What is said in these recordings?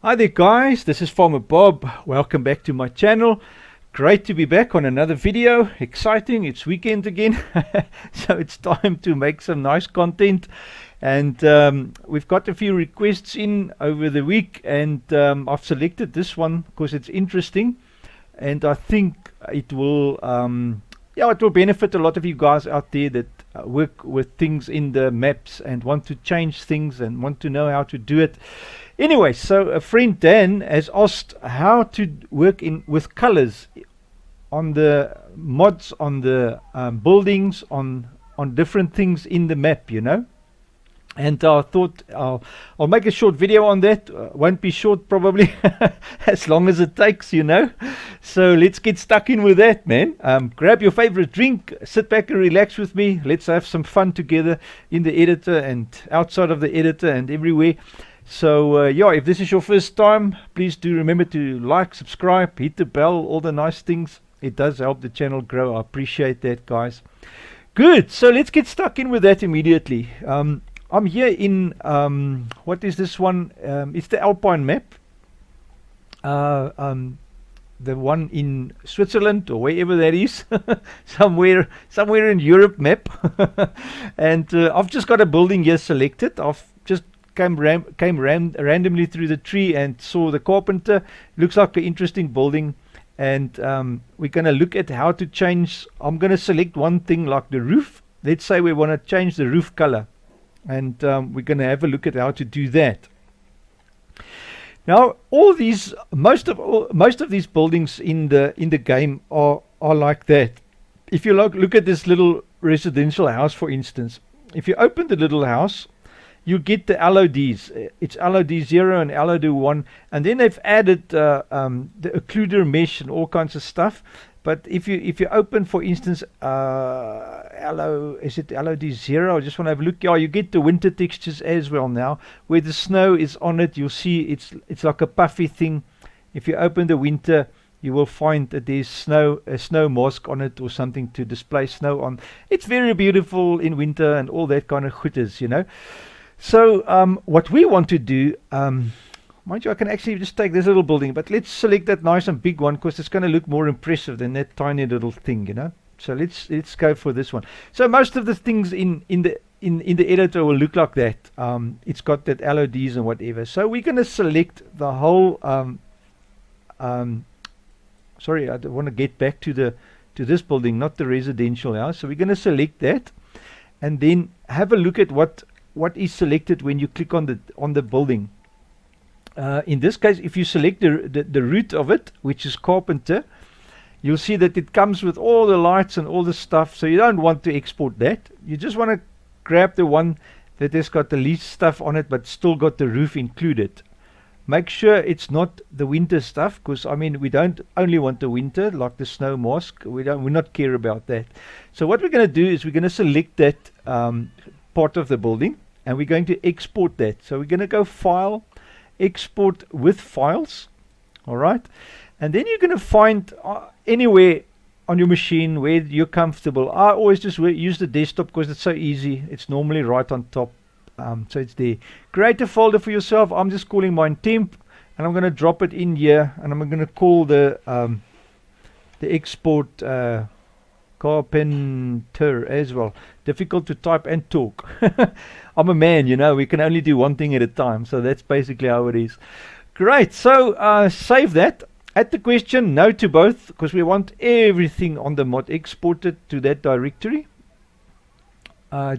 Hi there guys, this is Farmer Bob. Welcome back to my channel. Great to be back on another video. Exciting, it's weekend again. So it's time to make some nice content. And we've got a few requests in over the week, and I've selected this one because it's interesting. And I think it will it will benefit a lot of you guys out there that work with things in the maps and want to change things and want to know how to do it. Anyway, so a friend Dan has asked how to work with colors on the mods, on the buildings, on different things in the map, you know. And I thought I'll make a short video on that. Won't be short probably, as long as it takes, you know. So let's get stuck in with that, man. Grab your favorite drink, sit back and relax with me. Let's have some fun together in the editor and outside of the editor and everywhere. So if this is your first time, please do remember to like, subscribe, hit the bell, all the nice things. It does help the channel grow. I appreciate that, guys. Good, so let's get stuck in with that immediately. I'm here in, what is this one? It's the Alpine map. The one in Switzerland or wherever that is. somewhere in Europe map. And I've just got a building here selected. I've just came randomly through the tree and saw the carpenter. Looks like an interesting building. And we're going to look at how to change. I'm going to select one thing like the roof. Let's say we want to change the roof color. And we're going to have a look at how to do that. Now, most of these buildings in the game are like that. If you look at this little residential house, for instance, if you open the little house, you get the LODs. It's LOD 0 and LOD 1, and then they've added the occluder mesh and all kinds of stuff. But if you open, for instance, is it LOD 0? I just want to have a look. Yeah, you get the winter textures as well now. Where the snow is on it, you'll see it's like a puffy thing. If you open the winter, you will find that there's a snow mask on it or something to display snow on. It's very beautiful in winter and all that kind of gooders, you know. So what we want to do, mind you, I can actually just take this little building, but let's select that nice and big one because it's going to look more impressive than that tiny little thing, you know. So let's go for this one. So most of the things in the editor will look like that. It's got that LODs and whatever. So we're going to select the whole. Sorry, I want to get back to this building, not the residential house. So we're going to select that, and then have a look at what is selected when you click on the building. In this case, if you select the root of it, which is carpenter, you'll see that it comes with all the lights and all the stuff. So you don't want to export that. You just want to grab the one that has got the least stuff on it but still got the roof included. Make sure it's not the winter stuff, because I mean we don't only want the winter like the snow mask. We're not care about that. So what we're going to do is we're going to select that part of the building, and we're going to export that. So we're going to go File, Export with Files. All right, and then you're going to find anywhere on your machine where you're comfortable. I always just use the desktop because it's so easy. It's normally right on top, so it's there. Create a folder for yourself. I'm just calling mine temp, and I'm going to drop it in here, and I'm going to call the export carpenter as well. Difficult to type and talk. I'm a man, you know, we can only do one thing at a time, so that's basically how it is. Great, so save that. Add the question, no to both, because we want everything on the mod exported to that directory.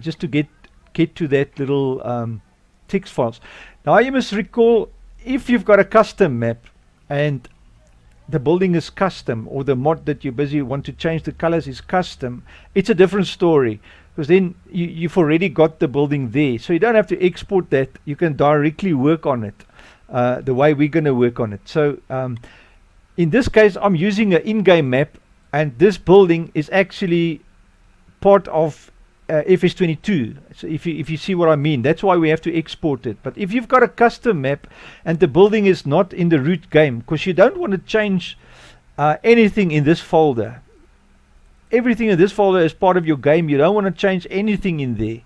Just to get to that little text files. Now you must recall, if you've got a custom map and the building is custom, or the mod that you're busy want to change the colors is custom, it's a different story, because then you've already got the building there, so you don't have to export that. You can directly work on it the way we're going to work on it. So in this case, I'm using an in-game map, and this building is actually part of FS22. So if you see what I mean, that's why we have to export it. But if you've got a custom map and the building is not in the root game, because you don't want to change anything in this folder. Everything in this folder is part of your game. You don't want to change anything in there.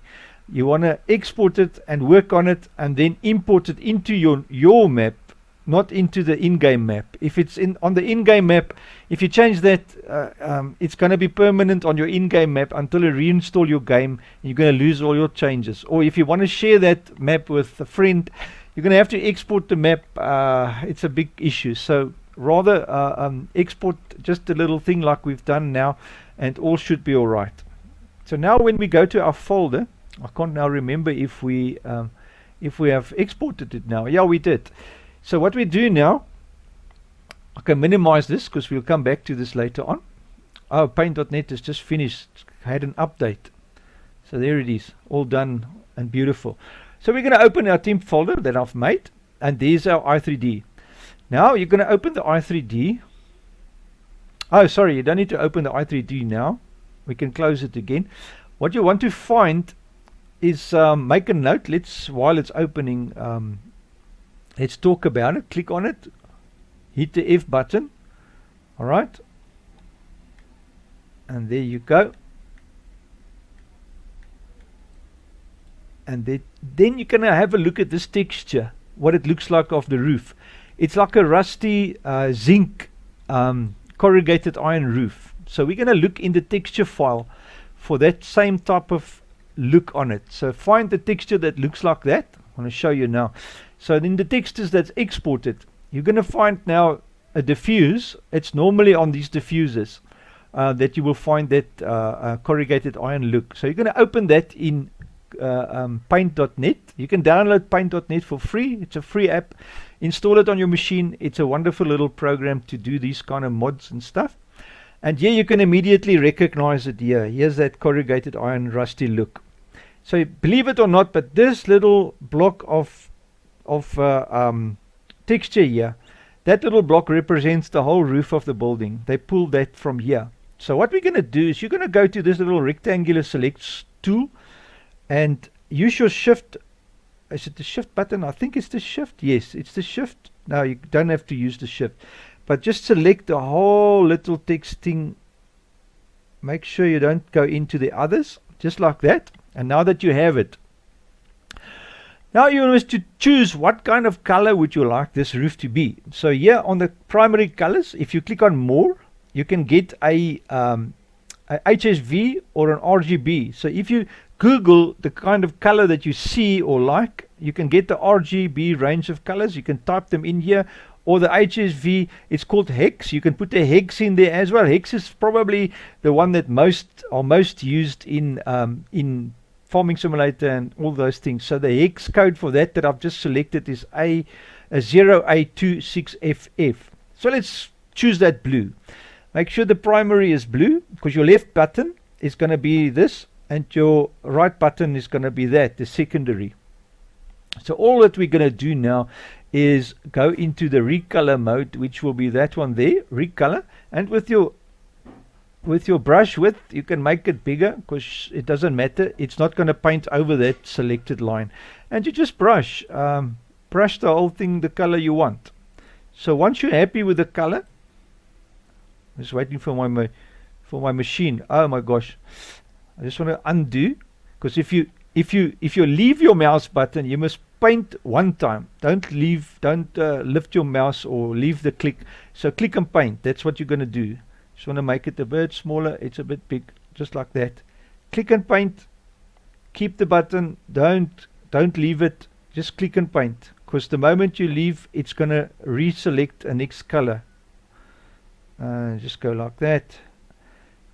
You want to export it and work on it, and then import it into your map not into the in-game map. If it's on the in-game map, if you change that, it's going to be permanent on your in-game map until you reinstall your game. You're going to lose all your changes. Or if you want to share that map with a friend, you're going to have to export the map. It's a big issue. So rather export just a little thing like we've done now, and all should be all right. So now when we go to our folder, I can't now remember if we have exported it now. Yeah, we did. So what we do now, I can minimize this because we'll come back to this later on. Oh, paint.net has just finished, had an update. So there it is, all done and beautiful. So we're going to open our temp folder that I've made, and there's our i3D. Now you're going to open the i3D. Oh, sorry, you don't need to open the i3D now. We can close it again. What you want to find is, make a note. While it's opening, let's talk about it. Click on it, hit the F button. All right, and there you go. And then you're gonna have a look at this texture, what it looks like of the roof. It's like a rusty zinc corrugated iron roof. So we're gonna look in the texture file for that same type of look on it. So find the texture that looks like that. I want to show you now. So in the textures that's exported, you're going to find now a diffuse. It's normally on these diffusers that you will find that corrugated iron look. So you're going to open that in paint.net. You can download paint.net for free. It's a free app. Install it on your machine. It's a wonderful little program to do these kind of mods and stuff. And here you can immediately recognize it here. Here's that corrugated iron rusty look. So believe it or not, but this little block of texture here, that little block represents the whole roof of the building. They pulled that from here. So what we're going to do is you're going to go to this little rectangular select tool and use your shift. Is it the shift button? I think it's the shift. Yes, it's the shift. No, you don't have to use the shift, but just select the whole little text thing. Make sure you don't go into the others, just like that. And now that you have it, now you must to choose what kind of color would you like this roof to be. So here on the primary colors, if you click on more, you can get a HSV or an RGB. So if you Google the kind of color that you see or like, you can get the RGB range of colors. You can type them in here. Or the HSV, it's called hex. You can put the hex in there as well. Hex is probably the one that most used in Farming Simulator and all those things. So the hex code for that I've just selected is A0A26FF. So let's choose that blue. Make sure the primary is blue, because your left button is going to be this and your right button is going to be that, the secondary. So all that we're going to do now is go into the recolor mode, which will be that one there, recolor, and with your brush width you can make it bigger, because it doesn't matter, it's not going to paint over that selected line, and you just brush the whole thing the color you want. So once you're happy with the color, I'm just waiting for my machine. Oh my gosh, I just want to undo, because if you leave your mouse button, you must paint one time. Don't lift your mouse or leave the click. So click and paint. That's what you're going to do. Just want to make it a bit smaller. It's a bit big, just like that. Click and paint. Keep the button. Don't leave it. Just click and paint, because the moment you leave, it's going to reselect a next color. Just go like that.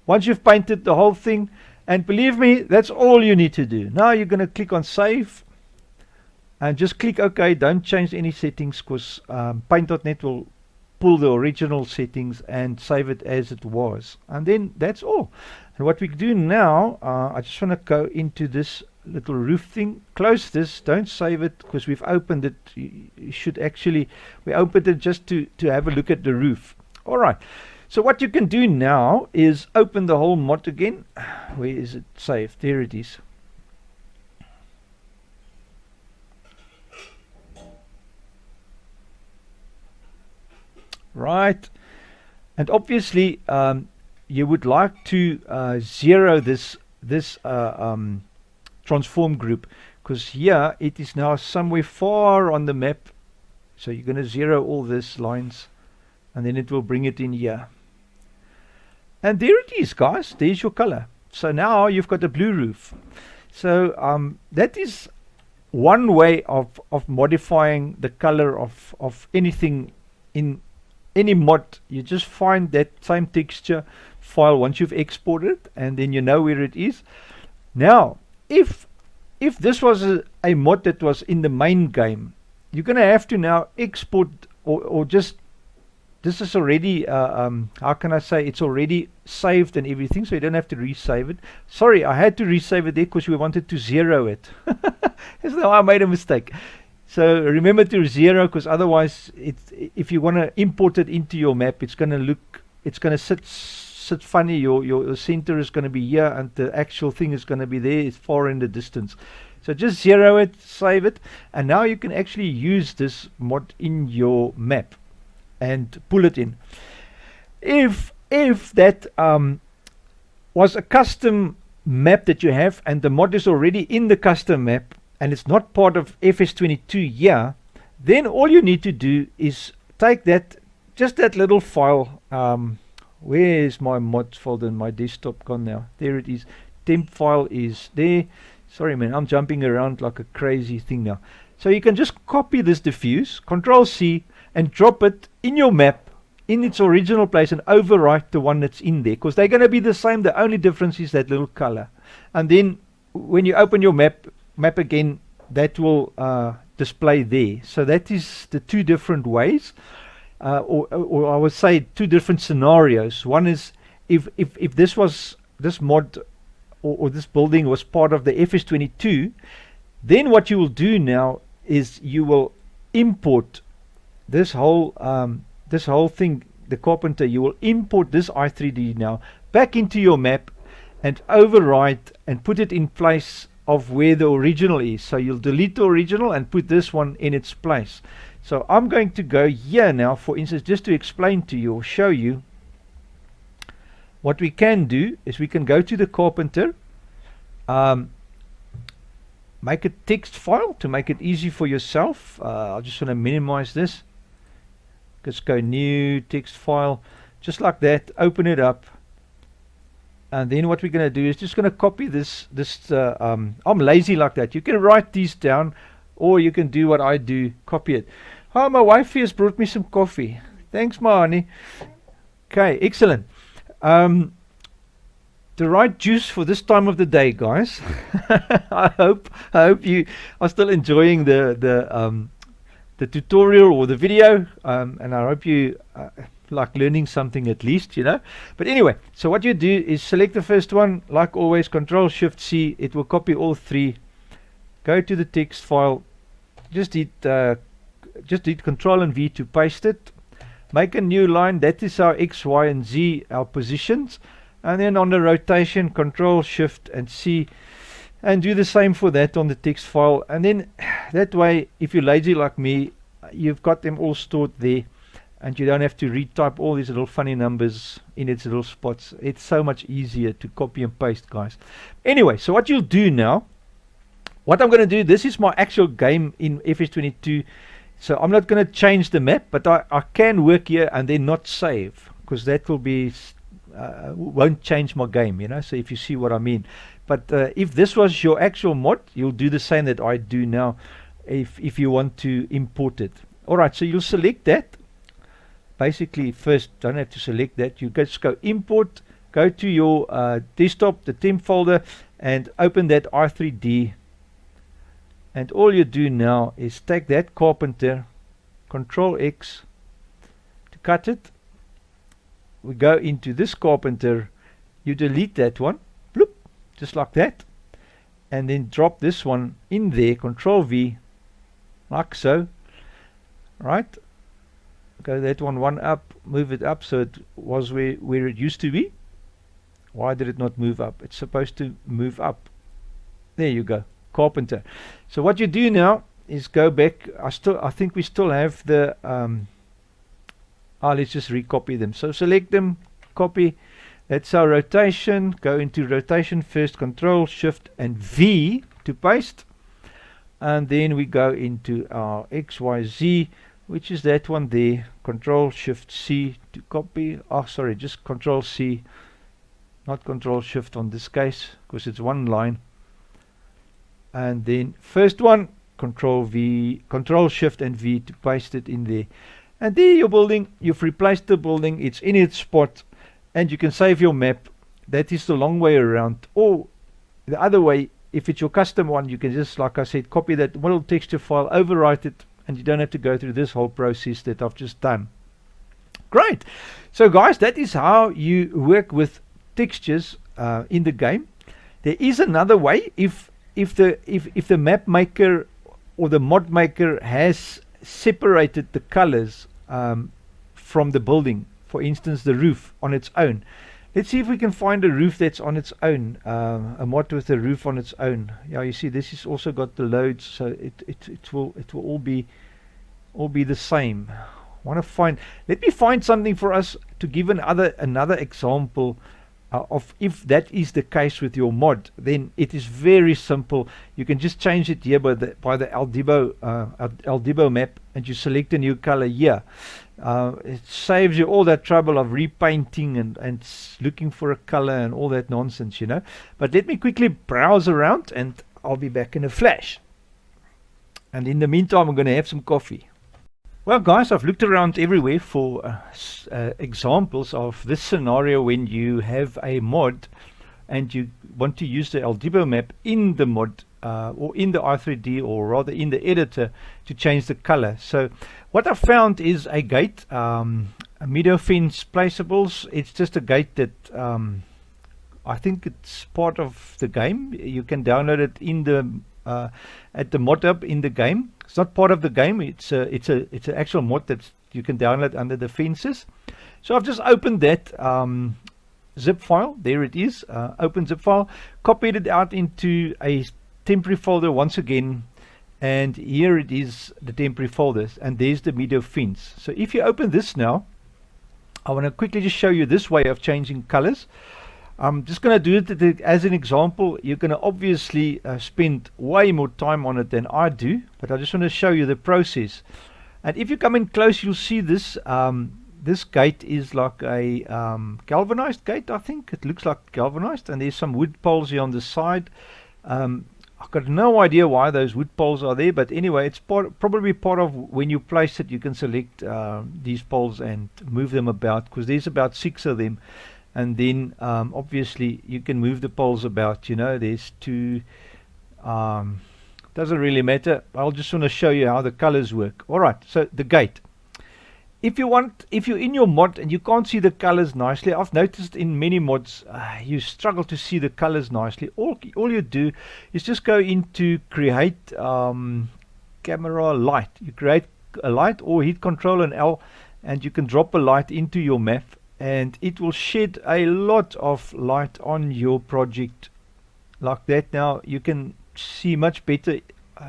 Once you've painted the whole thing, and believe me, that's all you need to do. Now you're going to click on save and just click OK. Don't change any settings, because paint.net will pull the original settings and save it as it was. And then that's all. And what we do now, I just want to go into this little roof thing. Close this. Don't save it, because we've opened it. You should actually, we opened it just to have a look at the roof. All right. So what you can do now is open the whole mod again. Where is it saved? There it is. Right. And obviously you would like to zero this transform group, because here it is now somewhere far on the map. So you're going to zero all these lines, and then it will bring it in here. And there it is, guys. There's your color. So now you've got a blue roof. So that is one way of modifying the color of anything in any mod. You just find that same texture file once you've exported, and then you know where it is. Now, if this was a mod that was in the main game, you're going to have to now export or just, this is already, how can I say, it's already saved and everything, so you don't have to resave it. Sorry, I had to resave it there because we wanted to zero it. That's how I made a mistake. So remember to zero, because otherwise, if you want to import it into your map, it's going to sit funny. Your center is going to be here, and the actual thing is going to be there. It's far in the distance. So just zero it, save it, and now you can actually use this mod in your map and pull it in. If that was a custom map that you have, and the mod is already in the custom map, and it's not part of FS22 here, then all you need to do is take that, just that little file. Where is my mods folder in my desktop gone now? There it is. Temp file is there. Sorry man, I'm jumping around like a crazy thing now. So you can just copy this diffuse, Control C, and drop it in your map in its original place and overwrite the one that's in there, because they're going to be the same. The only difference is that little color. And then when you open your map again, that will display there. So that is the two different ways, or I would say two different scenarios. One is if this mod or this building was part of the FS22, then what you will do now is you will import this whole thing, the carpenter. You will import this i3D now back into your map and overwrite and put it in place of where the original is. So you'll delete the original and put this one in its place. So I'm going to go here now, for instance, just to explain to you or show you. What we can do is we can go to the carpenter, make a text file to make it easy for yourself. I just want to minimize this. Let's go new text file, just like that. Open it up, and then what we're going to do is just going to copy this. I'm lazy like that. You can write these down, or you can do what I do, copy it. Oh, my wife has brought me some coffee. Thanks, my honey. Okay, excellent. The right juice for this time of the day, guys. I hope you are still enjoying the tutorial or the video, and I hope you like learning something at least, you know. But anyway, so what you do is select the first one, like always, Control Shift C. It will copy all three. Go to the text file. Just hit Control and V to paste it. Make a new line. That is our X, Y, and Z, our positions. And then on the rotation, Control Shift and C, and do the same for that on the text file. And then that way, if you're lazy like me, you've got them all stored there, and you don't have to retype all these little funny numbers in its little spots. It's so much easier to copy and paste, guys. Anyway, so what you'll do now, what I'm going to do, this is my actual game in FS22. So I'm not going to change the map, but I can work here and then not save, because that will be won't change my game, you know. So if you see what I mean. But if this was your actual mod, you'll do the same that I do now if you want to import it. Alright, so you'll select that. Basically, first, don't have to select that. You just go import, go to your desktop, the temp folder, and open that R3D. And all you do now is take that carpenter, Control X to cut it. We go into this carpenter, you delete that one, bloop, just like that, and then drop this one in there, Control V, like so, right? Go that one up, move it up so it was where it used to be. Why did it not move up? It's supposed to move up. There you go, carpenter. So what you do now is go back. I think we still have the let's just recopy them. So select them, copy. That's our rotation. Go into rotation first, Control Shift and V to paste, and then we go into our XYZ. which is that one there. Control Shift C to copy. Oh, sorry, just Control C, not Control Shift on this case, because it's one line. And then first one, Control V, Control Shift and V to paste it in there. And there your building, you've replaced the building, it's in its spot, and you can save your map. That is the long way around. Or the other way, if it's your custom one, you can just, like I said, copy that model texture file, overwrite it, and you don't have to go through this whole process that I've just done. Great. So guys, that is how you work with textures in the game. There is another way. If the map maker or the mod maker has separated the colors from the building, for instance the roof on its own. Let's see if we can find a roof that's on its own, a mod with a roof on its own. Yeah, you see this is also got the loads, so it will all be the same. Let me find something for us to give another example of if that is the case with your mod. Then it is very simple. You can just change it here by the Aldibo map, and you select a new color here. It saves you all that trouble of repainting and looking for a color and all that nonsense, you know. But let me quickly browse around and I'll be back in a flash. And in the meantime, I'm going to have some coffee. Well guys, I've looked around everywhere for examples of this scenario when you have a mod and you want to use the Aldibo map in the mod or in the R3D, or rather in the editor, to change the color. So what I found is a gate, a meadow fence placeables. It's just a gate that I think it's part of the game. You can download it in the at the mod hub in the game. It's not part of the game. It's an actual mod that you can download under the fences. So I've just opened that zip file. There it is. Open zip file. Copied it out into a temporary folder once again, and here it is, the temporary folders, and there's the meadow fence. So if you open this now, I want to quickly just show you this way of changing colors. I'm just going to do it as an example. You're going to obviously spend way more time on it than I do, but I just want to show you the process. And if you come in close, you'll see this this gate is like a galvanized gate. I think it looks like galvanized, and there's some wood poles here on the side. I've got no idea why those wood poles are there, but anyway, it's probably part of when you place it. You can select these poles and move them about, because there's about 6 of them. And then obviously you can move the poles about, you know. There's 2, doesn't really matter. I'll just want to show you how the colors work. Alright, so the gate. If you're in your mod and you can't see the colors nicely, I've noticed in many mods you struggle to see the colors nicely. All you do is just go into create camera light. You create a light or hit Control and L, and you can drop a light into your map, and it will shed a lot of light on your project like that. Now you can see much better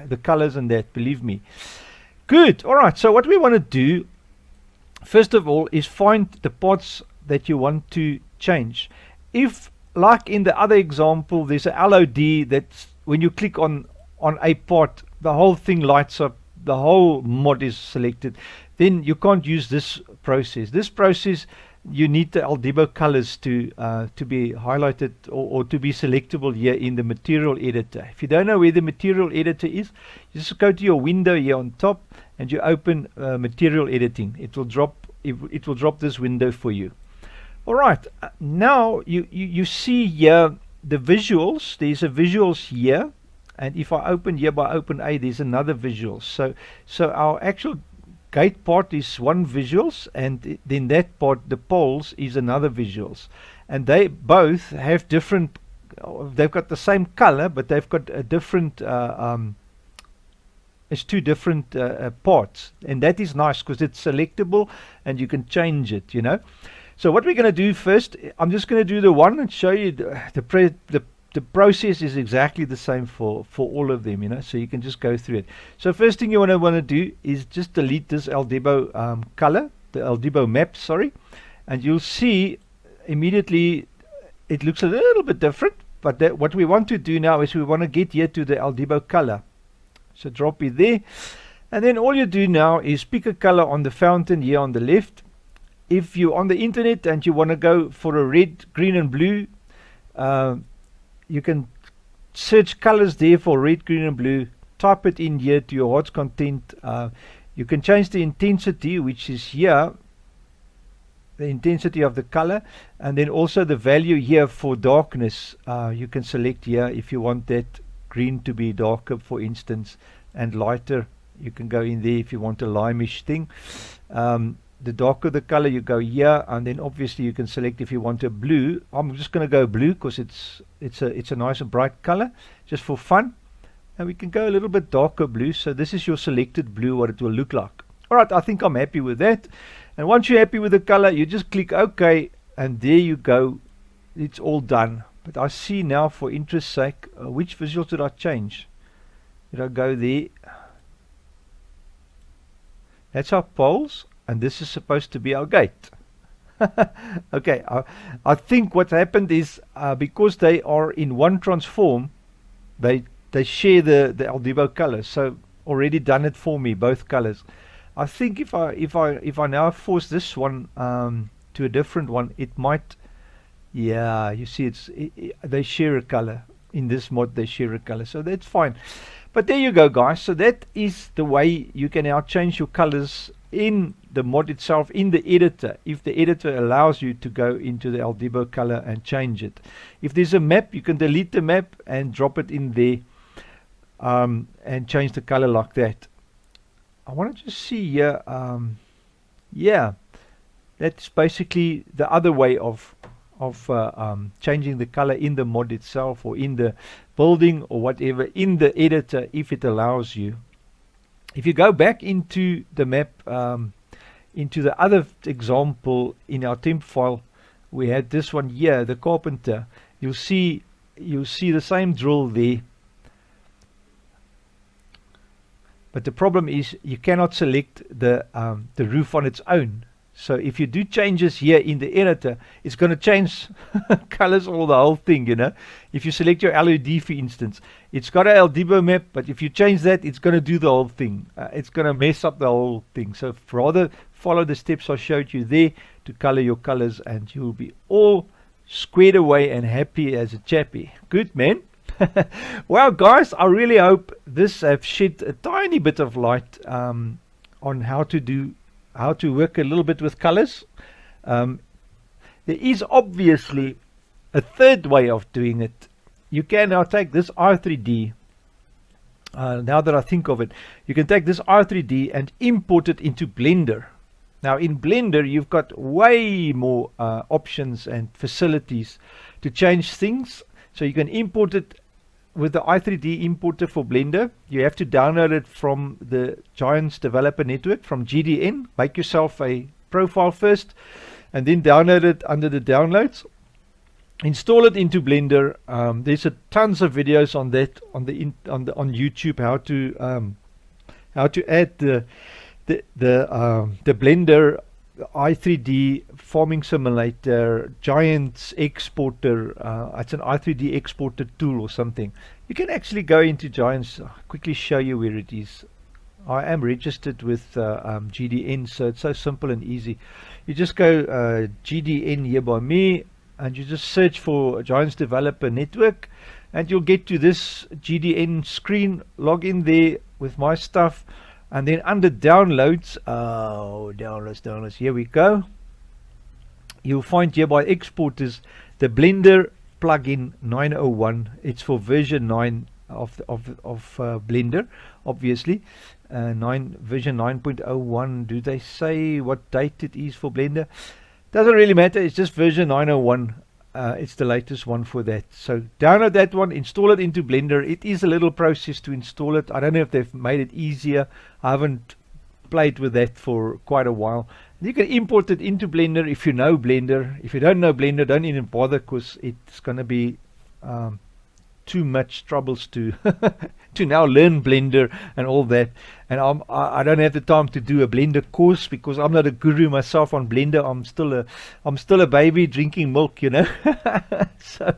the colors and that, believe me. Good. Alright, so what we want to do first of all is find the parts that you want to change. If, like in the other example, there's a LOD that's when you click on a part, the whole thing lights up, the whole mod is selected, then you can't use this process. This process, you need the Aldibo colors to be highlighted or to be selectable here in the material editor. If you don't know where the material editor is, you just go to your window here on top and you open material editing. It will drop this window for you. Alright, now you see here the visuals. There's a visuals here, and if I open here by open A, there's another visual. So our actual gate part is one visuals, and then that part, the poles, is another visuals, and they both have different, they've got the same color, but they've got a different it's 2 different parts, and that is nice because it's selectable and you can change it, you know. So what we're going to do first, I'm just going to do the one and show you the process is exactly the same for all of them, you know, so you can just go through it. So first thing you want to do is just delete this Aldibo color, the Aldibo map, sorry, and you'll see immediately it looks a little bit different. But what we want to do now is we want to get here to the Aldibo color. So drop it there, And then all you do now is pick a color on the fountain here on the left. If you're on the internet and you want to go for a red, green and blue, you can search colors there for red, green and blue. Type it in here to your heart's content. You can change the intensity, which is here, the intensity of the color, and then also the value here for darkness. You can select here if you want that green to be darker, for instance, and lighter. You can go in there if you want a limeish thing. The darker the color, you go here, and then obviously you can select if you want a blue. I'm just going to go blue because it's a nice and bright color, just for fun. And we can go a little bit darker blue. So this is your selected blue, what it will look like. All right, I think I'm happy with that. And once you're happy with the color, you just click OK, and there you go. It's all done. But I see now, for interest's sake, which visuals did I change? Did I go there? That's our poles, and this is supposed to be our gate. Okay, I think what happened is because they are in one transform, they share the Aldebo colors. So already done it for me, both colors. I think if I now force this one to a different one, it might. Yeah, you see, they share a color in this mod. They share a color, so that's fine. But there you go, guys. So that is the way you can now change your colors in the mod itself, in the editor, if the editor allows you to go into the Aldebo color and change it. If there's a map, you can delete the map and drop it in there and change the color like that. I want to just see here. Yeah, that's basically the other way of changing the color in the mod itself, or in the building, or whatever, in the editor, if it allows you. If you go back into the map, into the other example in our temp file, we had this one here, the carpenter. You'll see the same drill there. But the problem is you cannot select the roof on its own. So if you do changes here in the editor, it's going to change colors or the whole thing, you know. If you select your LED, for instance, it's got a Aldebo map, but if you change that, it's going to do the whole thing. It's going to mess up the whole thing. So rather follow the steps I showed you there to color your colors, and you'll be all squared away and happy as a chappy. Good, man. Well, guys, I really hope this have shed a tiny bit of light on how to work a little bit with colors. There is obviously a third way of doing it. You can now take this R3D. Now that I think of it, you can take this R3D and import it into Blender. Now in Blender, you've got way more options and facilities to change things. So you can import it with the i3D importer for Blender. You have to download it from the Giants Developer Network, from GDN. Make yourself a profile first, and then download it under the downloads. Install it into Blender. There's tons of videos on that on YouTube, how to add the Blender i3D farming simulator, Giants exporter. It's an i3D exporter tool or something. You can actually go into Giants. I'll quickly show you where it is. I am registered with GDN, so it's so simple and easy. You just go GDN here by me, and you just search for Giants Developer Network, and you'll get to this GDN screen. Log in there with my stuff. And then under downloads, downloads, here we go. You'll find here by exporters the Blender plugin 901. It's for version 9 of Blender, obviously. Version 9.01. Do they say what date it is for Blender? Doesn't really matter. It's just version 901. It's the latest one for that. So download that one, install it into Blender. It is a little process to install it. I don't know if they've made it easier. I haven't played with that for quite a while. You can import it into Blender if you know Blender. If you don't know Blender, don't even bother, because it's going to be too much troubles to to now learn Blender and all that. And I don't have the time to do a Blender course, because I'm not a guru myself on Blender. I'm still a baby drinking milk, you know. So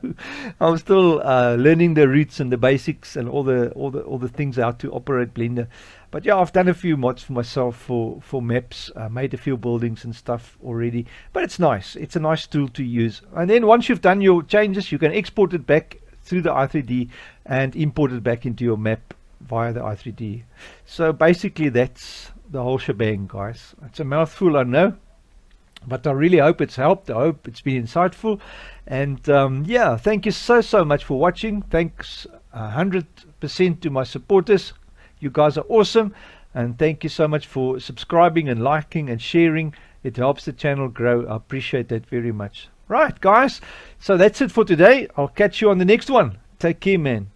I'm still learning the roots and the basics and all the things, how to operate Blender. But yeah, I've done a few mods for myself for maps, made a few buildings and stuff already. But it's nice. It's a nice tool to use. And then once you've done your changes, you can export it back through the i3D and import it back into your map via the i3D. So basically that's the whole shebang, guys. It's a mouthful, I know, but I really hope it's helped. I hope it's been insightful. And yeah, thank you so much for watching. Thanks 100% to my supporters. You guys are awesome, and thank you so much for subscribing and liking and sharing. It helps the channel grow. I appreciate that very much. Right, guys, so that's it for today. I'll catch you on the next one. Take care, man.